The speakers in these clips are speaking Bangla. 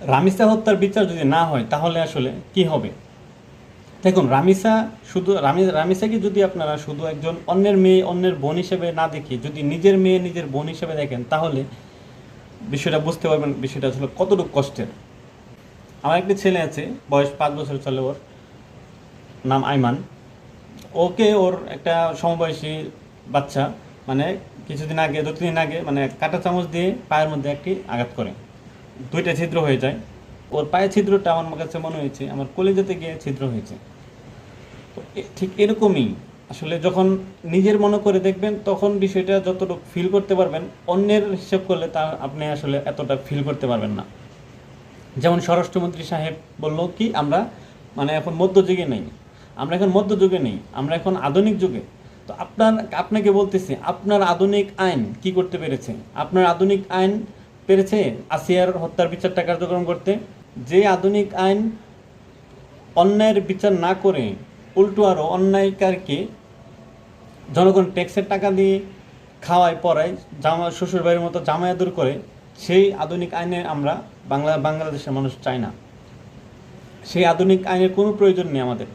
রামিসা হত্যার বিচার যদি না হয় তাহলে আসলে কি হবে? দেখুন, রামিসাকে যদি আপনারা শুধু একজন অন্যের মেয়ে, অন্যের বোন হিসেবে না দেখে যদি নিজের মেয়ে, নিজের বোন হিসেবে দেখেন, তাহলে বিষয়টা বুঝতে পারবেন বিষয়টা আসলে কতটুকু কষ্টের। আমার একটি ছেলে আছে, বয়স 5 বছর চলে, ওর নাম আইমান। ওকে ওর একটা সমবয়সী বাচ্চা মানে কিছুদিন আগে, 2-3 দিন আগে মানে কাঁটা চামচ দিয়ে পায়ের মধ্যে একটি আঘাত করে, 2টা ছিদ্র হয়ে যায়। ওর পায়ের ছিদ্রটা আমার কাছে মনে হয়েছে আমার কলিজাতে গিয়ে ছিদ্র হয়েছে। তো ঠিক এরকমই আসলে যখন নিজের মনে করে দেখবেন তখন বিষয়টা যতটুকু ফিল করতে পারবেন, অন্যের হিসেব করলে তা আপনি আসলে এতটা ফিল করতে পারবেন না। যেমন স্বরাষ্ট্রমন্ত্রী সাহেব বলল কি, আমরা মানে এখন মধ্যযুগে নেই, আমরা এখন মধ্যযুগে নেই, আমরা এখন আধুনিক যুগে। তো আপনাকে বলতেছি, আপনার আধুনিক আইন কি করতে পেরেছে? আপনার আধুনিক আইন পেরেছে আসিয়ার হত্যার বিচারটা কার্যক্রম করতে? যে আধুনিক আইন অন্যায়ের বিচার না করে উল্টো আরও অন্যায়কারকে জনগণ ট্যাক্সের টাকা দিয়ে খাওয়ায়, পড়ায়, শ্বশুর বাড়ির মতো জামাই আদর করে, সেই আধুনিক আইনে আমরা বাংলাদেশের মানুষ চাই না। সেই আধুনিক আইনের কোনো প্রয়োজন নেই আমাদের।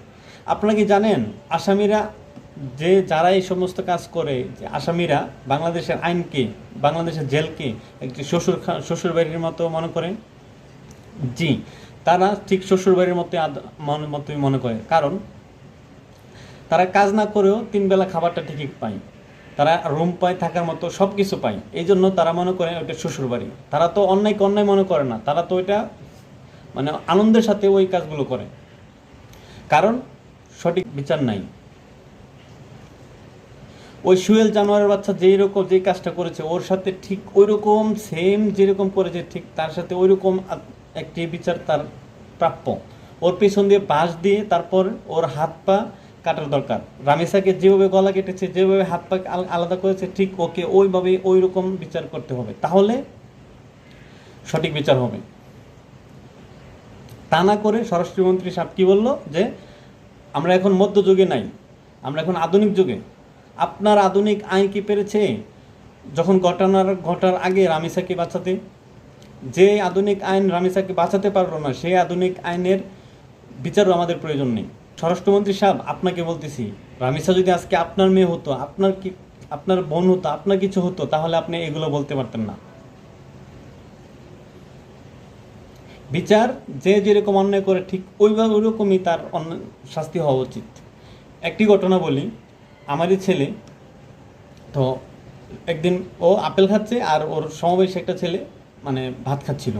আপনারা কি জানেন আসামিরা, যারা এই সমস্ত কাজ করে, যে আসামিরা বাংলাদেশের আইনকে, বাংলাদেশের জেলকে একটি শ্বশুর বাড়ির মতো মনে করে? জি, তারা ঠিক শ্বশুরবাড়ির মতোই মনে করে। কারণ তারা কাজ না করেও 3 বেলা খাবারটা ঠিকই পায়, তারা রুম পায়, থাকার মতো সব কিছু পায়। এই জন্য তারা মনে করে ওইটা শ্বশুরবাড়ি। তারা তো অন্যায়কে অন্যায় মনে করে না, তারা তো ওইটা মানে আনন্দের সাথে ওই কাজগুলো করে, কারণ সঠিক বিচার নাই। ওই সুয়েল জানোয়ারের বাচ্চা যেই কাজটা করেছে, ওর সাথে ঠিক ওই রকম সেম যেরকম করেছে, ঠিক তার সাথে ওই রকম একটি বিচার তার প্রাপ্য। ওর পিছন দিয়ে বাঁশ দিয়ে তারপর ওর হাত পা কাটার দরকার। রামিসাকে যেভাবে গলা কেটেছে, যেভাবে হাত পা আলাদা করেছে, ঠিক ওকে ওইভাবেই ওই রকম বিচার করতে হবে, তাহলে সঠিক বিচার হবে। তা না করে স্বরাষ্ট্রমন্ত্রী সাহেব কী বলল, যে আমরা এখন মধ্যযুগে নাই, আমরা এখন আধুনিক যুগে। আপনার আধুনিক আইন কি পেরেছে যখন ঘটার আগে রামিসাকে বাঁচাতে? যে আধুনিক আইন রামিসাকে বাঁচাতে পারলো না, সেই আধুনিক আইনের বিচারও আমাদের প্রয়োজন নেই। স্বরাষ্ট্রমন্ত্রী সাহেব, আপনাকে বলতেছি, রামিসা যদি আজকে আপনার মেয়ে হতো, আপনার বোন হতো, আপনার কিছু হতো, তাহলে আপনি এগুলো বলতে পারতেন না। বিচার যে যেরকম অন্যায় করে ঠিক ওইরকমই তার শাস্তি হওয়া উচিত। একটি ঘটনা বলি, আমারই ছেলে, তো একদিন ও আপেল খাচ্ছে আর ওর সমবয়সী একটা ছেলে মানে ভাত খাচ্ছিল।